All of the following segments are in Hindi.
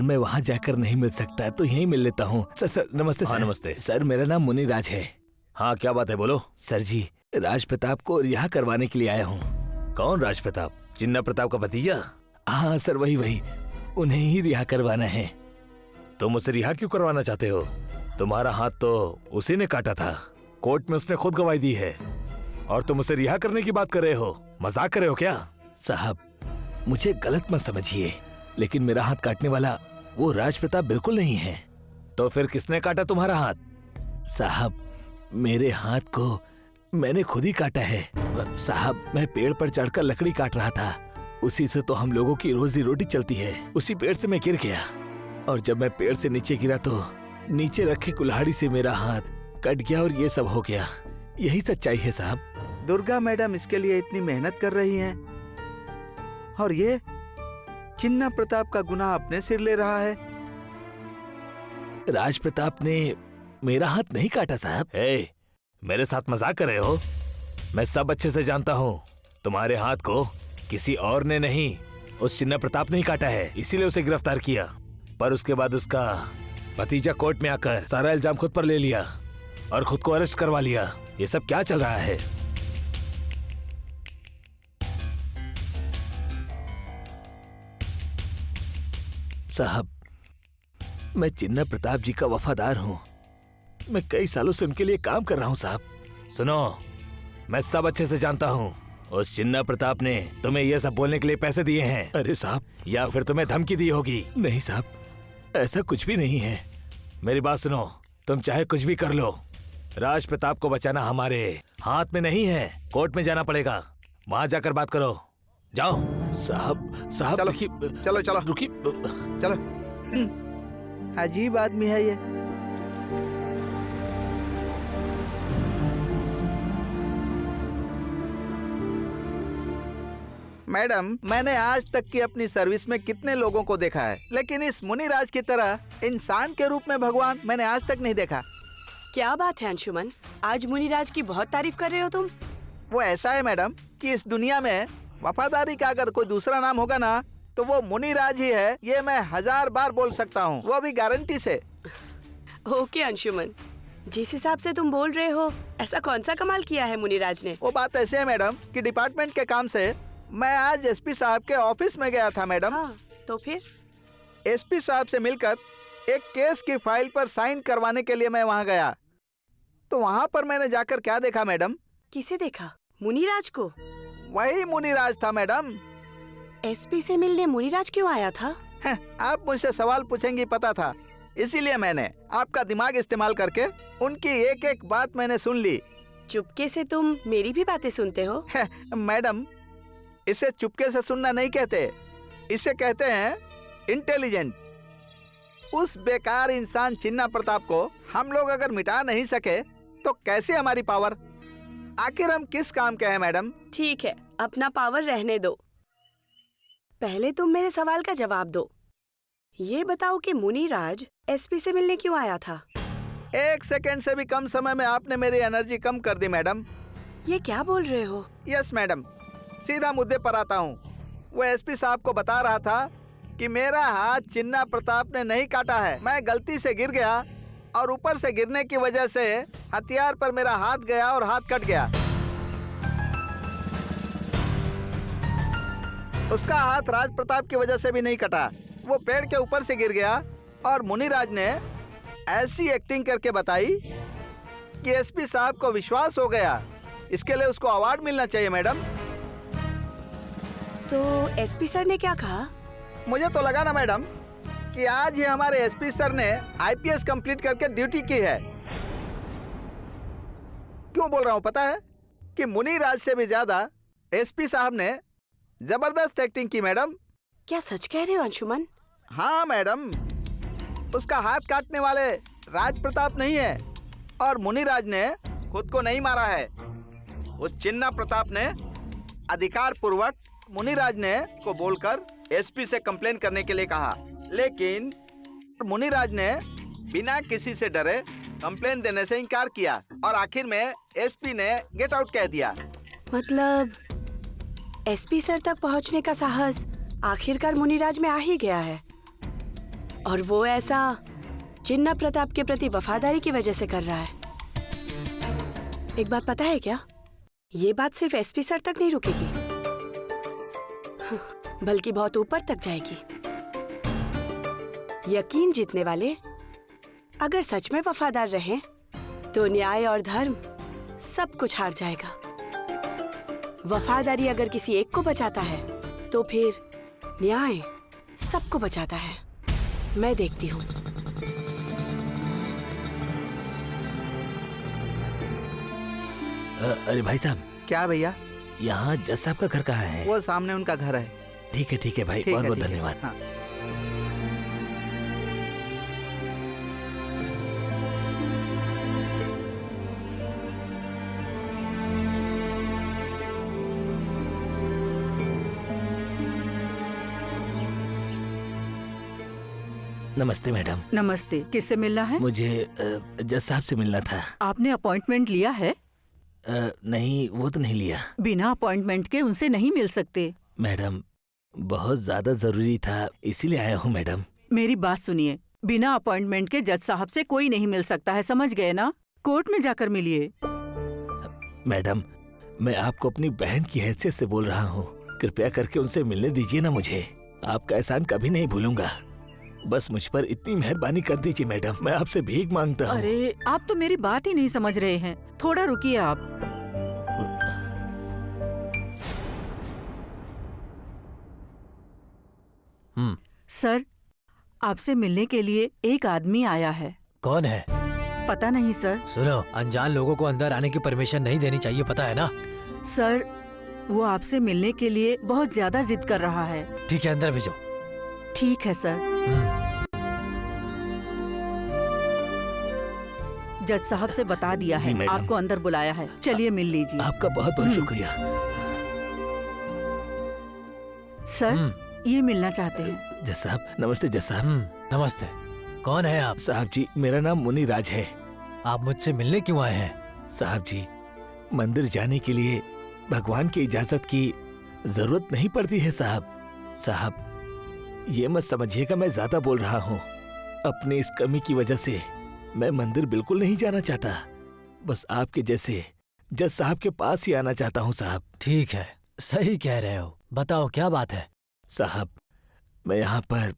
मैं वहाँ जाकर नहीं मिल सकता तो यहीं मिल लेता हूँ। सर नमस्ते। हाँ सर नमस्ते। सर, मेरा नाम मुनिराज है। हाँ क्या बात है, बोलो। सर जी, राज प्रताप को रिहा करवाने के लिए आया हूँ। कौन राज प्रताप? चिन्ना प्रताप का भतीजा? हाँ सर, वही उन्हें ही रिहा करवाना है। तुम उसे रिहा क्यों करवाना चाहते हो? तुम्हारा हाथ तो उसी ने काटा था, कोर्ट में उसने खुद गवाही दी है, और तुम उसे रिहा करने की बात कर रहे हो? मजाक कर रहे हो क्या? साहब, मुझे गलत मत समझिए, लेकिन मेरा हाथ काटने वाला वो राज प्रताप बिल्कुल नहीं है। तो फिर किसने काटा तुम्हारा हाथ? साहब, मेरे हाथ को मैंने खुद ही काटा है। साहब, मैं पेड़ पर चढ़कर लकड़ी काट रहा था, उसी से तो हम लोगों की रोजी रोटी चलती है। उसी पेड़ से मैं गिर गया, और जब मैं पेड़ से नीचे गिरा तो नीचे रखे कुल्हाड़ी से मेरा हाथ कट गया और ये सब हो गया। यही सच्चाई है साहब। दुर्गा मैडम इसके लिए इतनी मेहनत कर रही हैं, और ये चिन्ना प्रताप का गुनाह अपने सिर ले रहा है। राज प्रताप ने मेरा हाथ नहीं काटा साहब। मेरे साथ मजाक कर रहे हो? मैं सब अच्छे से जानता हूँ, तुम्हारे हाथ को किसी और ने नहीं, उस चिन्ना प्रताप ने ही काटा है, इसीलिए उसे गिरफ्तार किया। पर उसके बाद उसका भतीजा कोर्ट में आकर सारा इल्जाम खुद पर ले लिया और खुद को अरेस्ट करवा लिया। ये सब क्या चल रहा है? साहब, मैं चिन्ना प्रताप जी का वफादार हूँ। मैं कई सालों से उनके लिए काम कर रहा हूँ साहब। सुनो, मैं सब अच्छे से जानता हूँ, उस चिन्ना प्रताप ने तुम्हें ये सब बोलने के लिए पैसे दिए हैं। अरे साहब, या फिर तुम्हें धमकी दी होगी। नहीं साहब, ऐसा कुछ भी नहीं है। मेरी बात सुनो, तुम चाहे कुछ भी कर लो, राज प्रताप को बचाना हमारे हाथ में नहीं है। कोर्ट में जाना पड़ेगा, वहां जाकर बात करो। जाओ। साहब चलो चलो चलो रुकिए। चलो। अजीब आदमी है ये। मैडम, मैंने आज तक की अपनी सर्विस में कितने लोगों को देखा है, लेकिन इस मुनिराज की तरह इंसान के रूप में भगवान मैंने आज तक नहीं देखा। क्या बात है अंशुमन, आज मुनिराज की बहुत तारीफ कर रहे हो तुम। वो ऐसा है मैडम कि इस दुनिया में वफादारी का अगर कोई दूसरा नाम होगा ना, तो वो मुनिराज ही है। ये मैं 1000 बार बोल सकता हूँ, वो भी गारंटी से। ओके अंशुमन, जिस हिसाब से तुम बोल रहे हो, ऐसा कौन सा कमाल किया है मुनिराज ने? वो बात ऐसे है मैडम कि डिपार्टमेंट के काम से मैं आज एसपी साहब के ऑफिस में गया था मैडम। हाँ, तो फिर? एसपी साहब से मिलकर एक केस की फाइल पर साइन करवाने के लिए मैं वहाँ गया। तो वहाँ पर मैंने जाकर क्या देखा मैडम? किसे देखा? मुनिराज को? वही मुनिराज था मैडम। एसपी से मिलने मुनिराज क्यों आया था? आप मुझसे सवाल पूछेंगी पता था, इसीलिए मैंने आपका दिमाग इस्तेमाल करके उनकी एक एक बात मैंने सुन ली। चुपके से तुम मेरी भी बातें सुनते हो? मैडम, इसे चुपके से सुनना नहीं कहते, इसे कहते हैं इंटेलिजेंट। उस बेकार इंसान चिन्ना प्रताप को हम लोग अगर मिटा नहीं सके तो कैसे हमारी पावर? आखिर हम किस काम के हैं मैडम? ठीक है, अपना पावर रहने दो, पहले तुम मेरे सवाल का जवाब दो। ये बताओ कि मुनिराज एसपी से मिलने क्यों आया था? 1 सेकंड से भी कम समय में आपने मेरी एनर्जी कम कर दी मैडम। ये क्या बोल रहे हो? यस मैडम, सीधा मुद्दे पर आता हूँ। वो एसपी साहब को बता रहा था कि मेरा हाथ चिन्ना प्रताप ने नहीं काटा है, मैं गलती से गिर गया और ऊपर से गिरने की वजह से हथियार पर मेरा हाथ गया और हाथ कट गया। उसका हाथ राज प्रताप की वजह से भी नहीं कटा, वो पेड़ के ऊपर से गिर गया। और मुनिराज ने ऐसी एक्टिंग करके बताई कि एसपी साहब को विश्वास हो गया। इसके लिए उसको अवार्ड मिलना चाहिए मैडम। तो एसपी सर ने क्या कहा? मुझे तो लगा ना मैडम कि आज ही हमारे एसपी सर ने आईपीएस कंप्लीट करके ड्यूटी की है। क्यों बोल रहा हूँ पता है? कि मुनिराज से भी ज्यादा एसपी साहब ने जबरदस्त एक्टिंग की मैडम। क्या सच कह रहे हो अंशुमन? हाँ मैडम, उसका हाथ काटने वाले राज प्रताप नहीं है, और मुनिराज ने खुद को नहीं मारा है। उस चिन्ना प्रताप ने अधिकार पूर्वक मुनिराज ने को बोलकर एसपी से कंप्लेन करने के लिए कहा, लेकिन मुनिराज ने बिना किसी से डरे कंप्लेन देने से इनकार किया, और आखिर में एसपी ने गेट आउट कह दिया। मतलब एसपी सर तक पहुंचने का साहस आखिरकार मुनिराज में आ ही गया है, और वो ऐसा चिन्ना प्रताप के प्रति वफादारी की वजह से कर रहा है। एक बात पता है क्या? ये बात सिर्फ एसपी सर तक नहीं रुकेगी, बल्कि बहुत ऊपर तक जाएगी। यकीन जीतने वाले अगर सच में वफादार रहें तो न्याय और धर्म सब कुछ हार जाएगा। वफादारी अगर किसी एक को बचाता है तो फिर न्याय सबको बचाता है। मैं देखती हूँ। अरे भाई साहब, क्या भैया? यहाँ जज साहब का घर कहाँ है? वो सामने उनका घर है। ठीक है भाई, ठीक बहुत है, बहुत ठीक है। धन्यवाद। हाँ। नमस्ते मैडम। नमस्ते। किससे मिलना है? मुझे जज साहब से मिलना था। आपने अपॉइंटमेंट लिया है? नहीं, वो तो नहीं लिया। बिना अपॉइंटमेंट के उनसे नहीं मिल सकते। मैडम, बहुत ज्यादा जरूरी था, इसीलिए आया हूँ मैडम। मेरी बात सुनिए, बिना अपॉइंटमेंट के जज साहब से कोई नहीं मिल सकता है, समझ गए ना? कोर्ट में जाकर मिलिए। मैडम, मैं आपको अपनी बहन की हैसियत से बोल रहा हूँ, कृपया करके उनसे मिलने दीजिए ना मुझे। आपका एहसान कभी नहीं भूलूंगा। बस मुझ पर इतनी मेहरबानी कर दीजिए मैडम, मैं आपसे भीख मांगता हूँ। अरे आप तो मेरी बात ही नहीं समझ रहे हैं, थोड़ा रुकिए आप। सर, आपसे मिलने के लिए एक आदमी आया है। कौन है? पता नहीं सर। सुनो, अनजान लोगों को अंदर आने की परमिशन नहीं देनी चाहिए, पता है ना? सर, वो आपसे मिलने के लिए बहुत ज्यादा जिद कर रहा है। ठीक है, अंदर भेजो। ठीक है सर। जज साहब से बता दिया जी है, मैडम। आपको अंदर बुलाया है, चलिए मिल लीजिए। आपका बहुत बहुत शुक्रिया। सर, ये मिलना चाहते हैं। जज साहब, नमस्ते जज साहब। नमस्ते। कौन है आप? साहब जी, मेरा नाम मुनी राज है। आप मुझसे मिलने क्यों आए हैं? साहब जी, मंदिर जाने के लिए भगवान की इजाजत की जरूरत नहीं पड़ती है साहब। साहब, ये मत समझिएगा मैं ज्यादा बोल रहा हूँ। अपनी इस कमी की वजह से मैं मंदिर बिल्कुल नहीं जाना चाहता। बस आपके जैसे जज साहब के पास ही आना चाहता हूँ साहब। ठीक है, सही कह रहे हो। बताओ क्या बात है? साहब, मैं यहाँ पर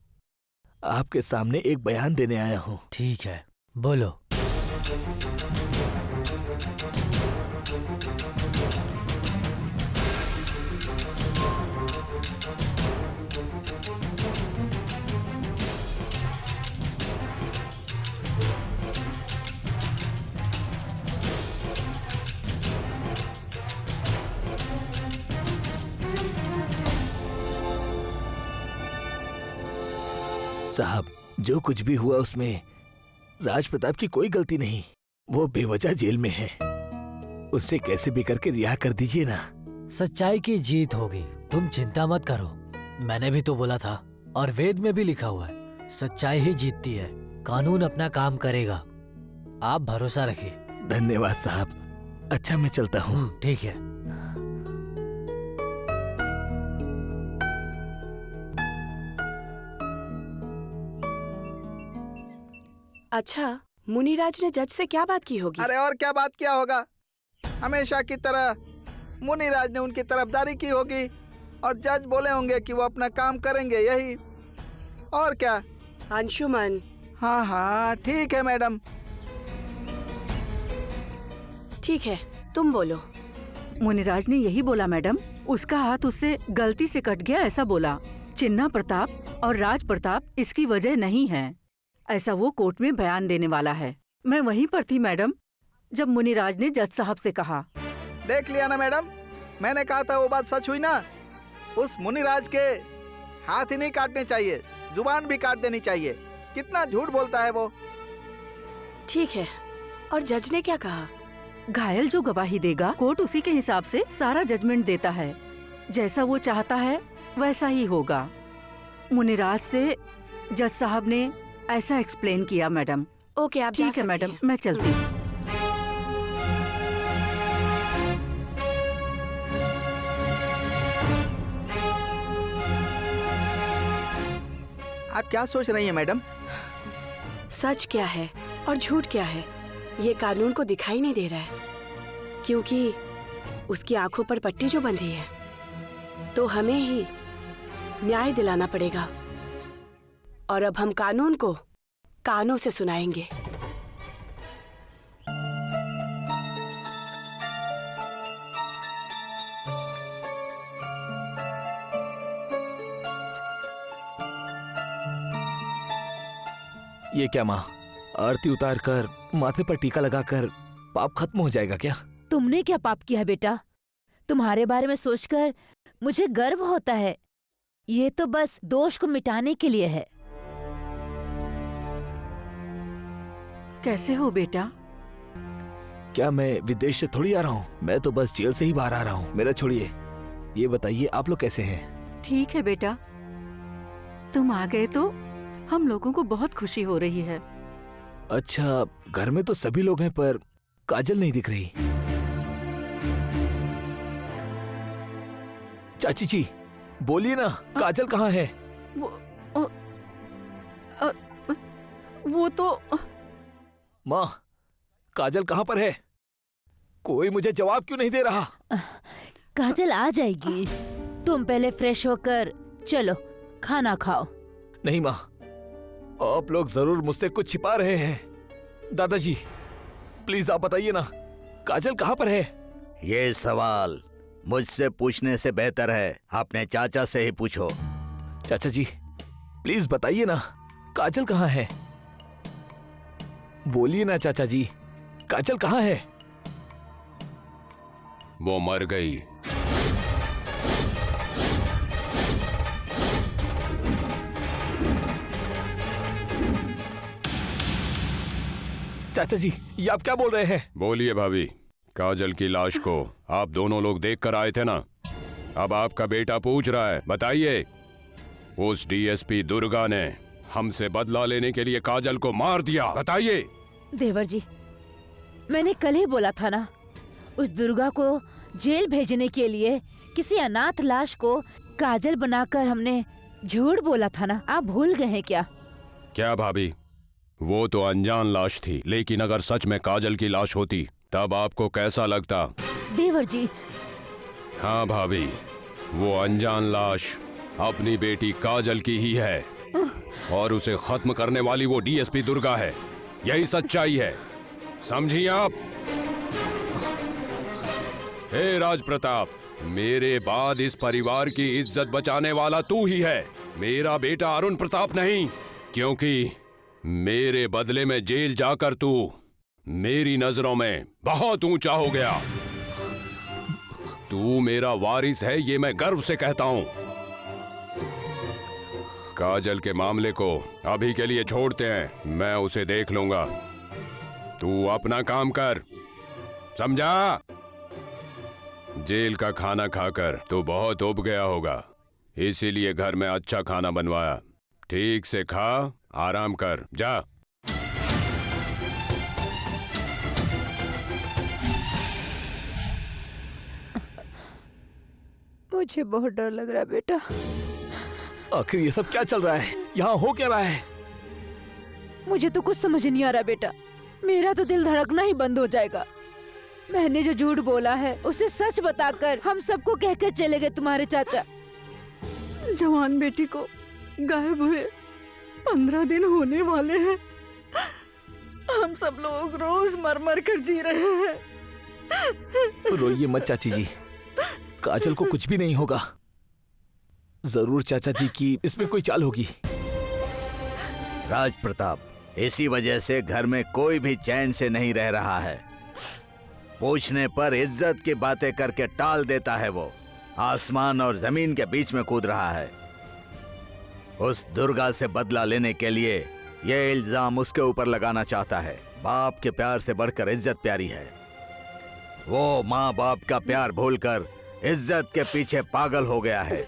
आपके सामने एक बयान देने आया हूँ। ठीक है, बोलो। साहब, जो कुछ भी हुआ उसमें राज प्रताप की कोई गलती नहीं। वो बेवजह जेल में है, उसे कैसे भी करके रिहा कर दीजिए ना। सच्चाई की जीत होगी, तुम चिंता मत करो। मैंने भी तो बोला था, और वेद में भी लिखा हुआ है, सच्चाई ही जीतती है। कानून अपना काम करेगा, आप भरोसा रखिए। धन्यवाद साहब। अच्छा, मैं चलता हूँ। ठीक है। अच्छा, मुनिराज ने जज से क्या बात की होगी? अरे और क्या बात किया होगा? हमेशा की तरह मुनिराज ने उनकी तरफदारी की होगी और जज बोले होंगे कि वो अपना काम करेंगे, यही। और क्या? अंशुमन, हाँ हाँ, ठीक है मैडम। ठीक है, तुम बोलो। मुनिराज ने यही बोला मैडम, उसका हाथ उससे गलती से कट गया, ऐसा बोला। चिन्ना प्रताप और राज प्रताप इसकी वजह नहीं है, ऐसा वो कोर्ट में बयान देने वाला है। मैं वहीं पर थी मैडम, जब मुनिराज ने जज साहब से कहा। देख लिया ना मैडम, मैंने कहा था वो बात सच हुई ना। उस मुनिराज के हाथ ही नहीं काटने चाहिए, जुबान भी काट देनी चाहिए। कितना झूठ बोलता है वो। ठीक है, और जज ने क्या कहा? घायल जो गवाही देगा, कोर्ट उसी के हिसाब से सारा जजमेंट देता है। जैसा वो चाहता है वैसा ही होगा। मुनिराज से जज साहब ने ऐसा एक्सप्लेन किया मैडम। ओके, आप जा ठीक है सकती मैडम, हैं। मैं चलती हूँ। आप क्या सोच रही हैं मैडम? सच क्या है और झूठ क्या है ये कानून को दिखाई नहीं दे रहा है, क्योंकि उसकी आंखों पर पट्टी जो बंधी है, तो हमें ही न्याय दिलाना पड़ेगा। और अब हम कानून को कानों से सुनाएंगे। ये क्या माँ, आरती उतार कर माथे पर टीका लगाकर पाप खत्म हो जाएगा क्या? तुमने क्या पाप किया बेटा? तुम्हारे बारे में सोचकर मुझे गर्व होता है। ये तो बस दोष को मिटाने के लिए है। कैसे हो बेटा? क्या मैं विदेश से थोड़ी आ रहा हूँ, मैं तो बस जेल से ही बाहर आ रहा हूँ। मेरा छोड़िए, ये बताइए आप लोग कैसे हैं? ठीक है बेटा, तुम आ गए तो हम लोगों को बहुत खुशी हो रही है। अच्छा, घर में तो सभी लोग हैं पर काजल नहीं दिख रही। चाची जी बोलिए ना, काजल कहाँ है? वो तो माँ, काजल कहाँ पर है? कोई मुझे जवाब क्यों नहीं दे रहा? काजल आ जाएगी। तुम पहले फ्रेश होकर चलो खाना खाओ। नहीं माँ, आप लोग जरूर मुझसे कुछ छिपा रहे हैं। दादाजी प्लीज आप बताइए ना, काजल कहाँ पर है? ये सवाल मुझसे पूछने से बेहतर है अपने चाचा से ही पूछो। चाचा जी प्लीज बताइए ना, काजल कहाँ है? बोलिए ना चाचा जी, काजल कहाँ है? वो मर गई। चाचा जी ये आप क्या बोल रहे हैं? बोलिए भाभी, काजल की लाश को आप दोनों लोग देख कर आए थे ना? अब आपका बेटा पूछ रहा है, बताइए। उस डीएसपी दुर्गा ने हमसे बदला लेने के लिए काजल को मार दिया, बताइए। देवर जी, मैंने कल ही बोला था ना, उस दुर्गा को जेल भेजने के लिए किसी अनाथ लाश को काजल बनाकर हमने झूठ बोला था ना। आप भूल गए हैं क्या? क्या भाभी, वो तो अनजान लाश थी, लेकिन अगर सच में काजल की लाश होती तब आपको कैसा लगता? देवर जी। हाँ भाभी, वो अनजान लाश अपनी बेटी काजल की ही है और उसे खत्म करने वाली वो डीएसपी दुर्गा है। यही सच्चाई है, समझिए आप। हे राज प्रताप, मेरे बाद इस परिवार की इज्जत बचाने वाला तू ही है, मेरा बेटा अरुण प्रताप नहीं। क्योंकि मेरे बदले में जेल जाकर तू मेरी नजरों में बहुत ऊंचा हो गया। तू मेरा वारिस है, ये मैं गर्व से कहता हूं। काजल के मामले को अभी के लिए छोड़ते हैं, मैं उसे देख लूंगा। तू अपना काम कर, समझा? जेल का खाना खाकर तू बहुत उब गया होगा, इसीलिए घर में अच्छा खाना बनवाया। ठीक से खा, आराम कर, जा। मुझे बहुत डर लग रहा है बेटा। आखिर ये सब क्या चल रहा है? यहाँ हो क्या रहा है? मुझे तो कुछ समझ नहीं आ रहा बेटा। मेरा तो दिल धड़कना ही बंद हो जाएगा। मैंने जो झूठ बोला है उसे सच बताकर हम सबको कहकर चले गए तुम्हारे चाचा। जवान बेटी को गायब हुए 15 दिन होने वाले हैं। हम सब लोग रोज मर मर कर जी रहे हैं। रोइए मत चाची जी, काजल को कुछ भी नहीं होगा। जरूर चाचा जी की इसमें कोई चाल होगी। राज प्रताप, इसी वजह से घर में कोई भी चैन से नहीं रह रहा है। पूछने पर इज्जत की बातें करके टाल देता है। वो आसमान और जमीन के बीच में कूद रहा है। उस दुर्गा से बदला लेने के लिए यह इल्जाम उसके ऊपर लगाना चाहता है। बाप के प्यार से बढ़कर इज्जत प्यारी है। वो माँ बाप का प्यार भूलकर इज्जत के पीछे पागल हो गया है।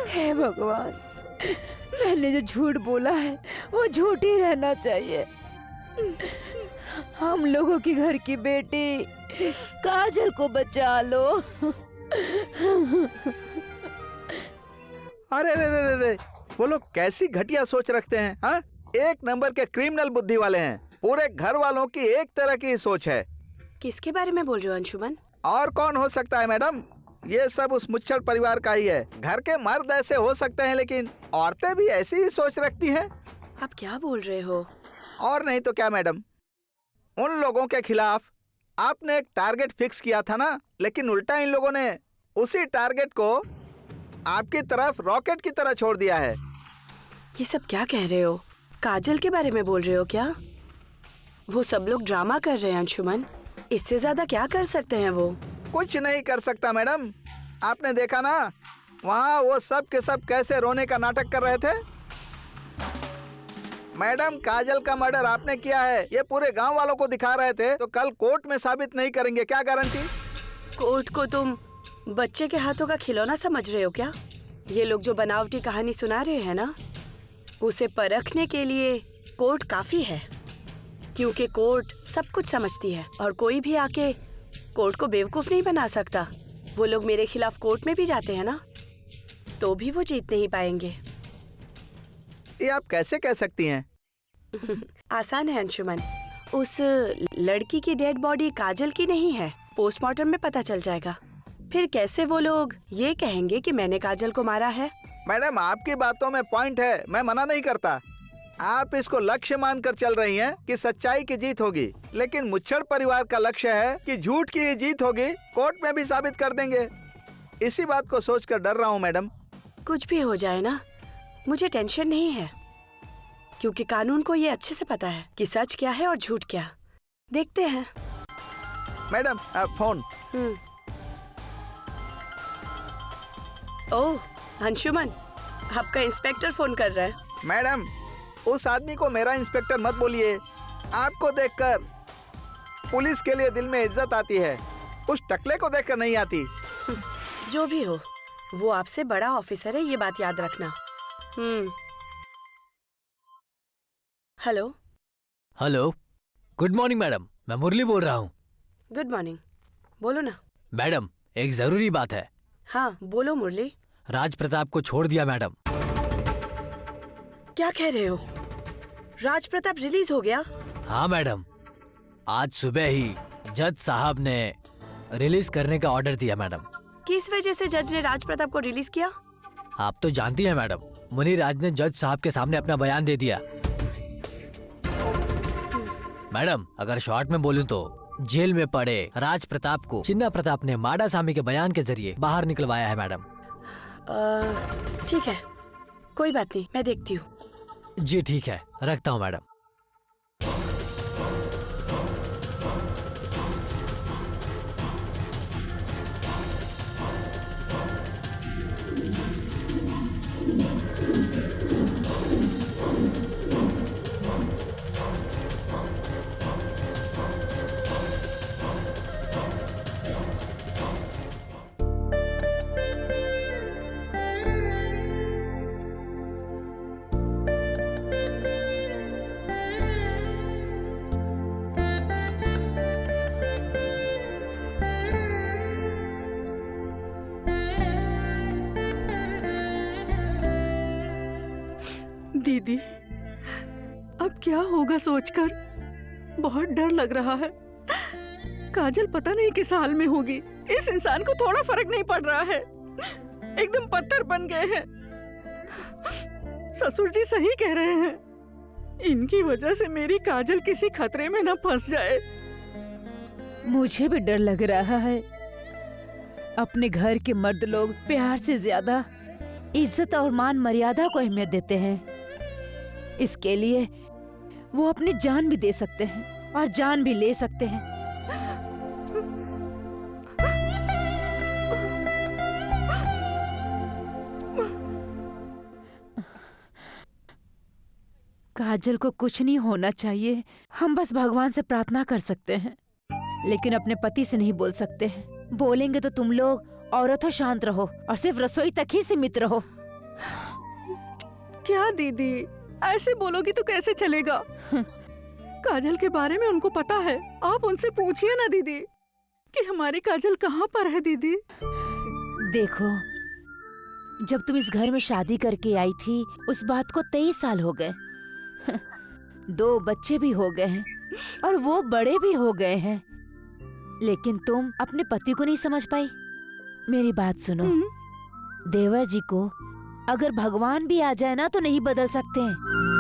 हे भगवान, मैंने जो झूठ बोला है वो झूठ ही रहना चाहिए। हम लोगों की घर की बेटी काजल को बचा लो। अरे रे रे रे रे, वो लोग कैसी घटिया सोच रखते हैं। हाँ, एक नंबर के क्रिमिनल बुद्धि वाले हैं। पूरे घर वालों की एक तरह की सोच है। किसके बारे में बोल रहे हो अंशुमन? और कौन हो सकता है मैडम, ये सब उस मुच्छड़ परिवार का ही है। घर के मर्द ऐसे हो सकते हैं, लेकिन औरतें भी ऐसी ही सोच रखती हैं। आप क्या बोल रहे हो? और नहीं तो क्या मैडम, उन लोगों के खिलाफ आपने एक टारगेट फिक्स किया था ना, लेकिन उल्टा इन लोगों ने उसी टारगेट को आपकी तरफ रॉकेट की तरह छोड़ दिया है। ये सब क्या कह रहे हो? काजल के बारे में बोल रहे हो क्या? वो सब लोग ड्रामा कर रहे हैं अंशुमन। इससे ज्यादा क्या कर सकते हैं वो? कुछ नहीं कर सकता मैडम। आपने देखा ना वहाँ वो सब के सब कैसे रोने का नाटक कर रहे थे। मैडम, काजल का मर्डर आपने किया है ये पूरे गांव वालों को दिखा रहे थे, तो कल कोर्ट में साबित नहीं करेंगे, क्या गारंटी? कोर्ट को तुम बच्चे के हाथों का खिलौना समझ रहे हो क्या? ये लोग जो बनावटी कहानी सुना रहे हैं ना, उसे परखने के लिए कोर्ट काफी है, क्योंकि कोर्ट सब कुछ समझती है और कोई भी आके कोर्ट को बेवकूफ नहीं बना सकता। वो लोग मेरे खिलाफ कोर्ट में भी जाते हैं ना, तो भी वो जीत नहीं पाएंगे। ये आप कैसे कह सकती हैं? आसान है अंशुमन। उस लड़की की डेड बॉडी काजल की नहीं है, पोस्टमार्टम में पता चल जाएगा। फिर कैसे वो लोग ये कहेंगे कि मैंने काजल को मारा है? मैडम, आपकी बातों में पॉइंट है, मैं मना नहीं करता। आप इसको लक्ष्य मानकर चल रही हैं कि सच्चाई की जीत होगी, लेकिन मुच्छड़ परिवार का लक्ष्य है कि झूठ की ही जीत होगी। कोर्ट में भी साबित कर देंगे। इसी बात को सोचकर डर रहा हूँ मैडम। कुछ भी हो जाए ना, मुझे टेंशन नहीं है, क्योंकि कानून को ये अच्छे से पता है कि सच क्या है और झूठ क्या। देखते हैं। Madam, phone. ओह अंशुमन, आपका इंस्पेक्टर फोन कर रहा है। मैडम, उस आदमी को मेरा इंस्पेक्टर मत बोलिए। आपको देखकर पुलिस के लिए दिल में इज्जत आती है, उस टकले को देखकर नहीं आती। जो भी हो, वो आपसे बड़ा ऑफिसर है, ये बात याद रखना। Hello. Hello, good morning madam, मैं मुरली बोल रहा हूँ। गुड मॉर्निंग, बोलो ना। मैडम, एक जरूरी बात है। हाँ बोलो मुरली। राज प्रताप को छोड़ दिया मैडम। क्या कह रहे हो? राज प्रताप रिलीज हो गया? हाँ मैडम, आज सुबह ही जज साहब ने रिलीज करने का ऑर्डर दिया मैडम। किस वजह से जज ने राज प्रताप को रिलीज किया? आप तो जानती हैं मैडम, मुनिराज ने जज साहब के सामने अपना बयान दे दिया। मैडम, अगर शॉर्ट में बोलूं तो जेल में पड़े राज प्रताप को चिन्ना प्रताप ने माडा सामी के बयान के जरिए बाहर निकलवाया है मैडम। ठीक है, कोई बात नहीं, मैं देखती हूँ। जी ठीक है, रखता हूँ मैडम। दीदी, अब क्या होगा सोचकर बहुत डर लग रहा है। काजल पता नहीं किस हाल में होगी। इस इंसान को थोड़ा फर्क नहीं पड़ रहा है, एकदम पत्थर बन गए हैं। ससुर जी सही कह रहे हैं, इनकी वजह से मेरी काजल किसी खतरे में न फंस जाए। मुझे भी डर लग रहा है। अपने घर के मर्द लोग प्यार से ज्यादा इज्जत और मान मर्यादा को अहमियत देते हैं। इसके लिए वो अपनी जान भी दे सकते हैं और जान भी ले सकते हैं। काजल को कुछ नहीं होना चाहिए, हम बस भगवान से प्रार्थना कर सकते हैं, लेकिन अपने पति से नहीं बोल सकते हैं। बोलेंगे तो तुम लोग औरत हो, शांत रहो और सिर्फ रसोई तक ही सीमित रहो। क्या दीदी, ऐसे बोलोगी तो कैसे चलेगा? काजल के बारे में उनको पता है, आप उनसे पूछिए ना दीदी कि हमारी काजल कहाँ पर है। दीदी देखो, जब तुम इस घर में शादी करके आई थी उस बात को 23 साल हो गए। 2 बच्चे भी हो गए हैं और वो बड़े भी हो गए हैं, लेकिन तुम अपने पति को नहीं समझ पाई। मेरी बात सुनो, देवर जी को अगर भगवान भी आ जाए ना तो नहीं बदल सकते हैं।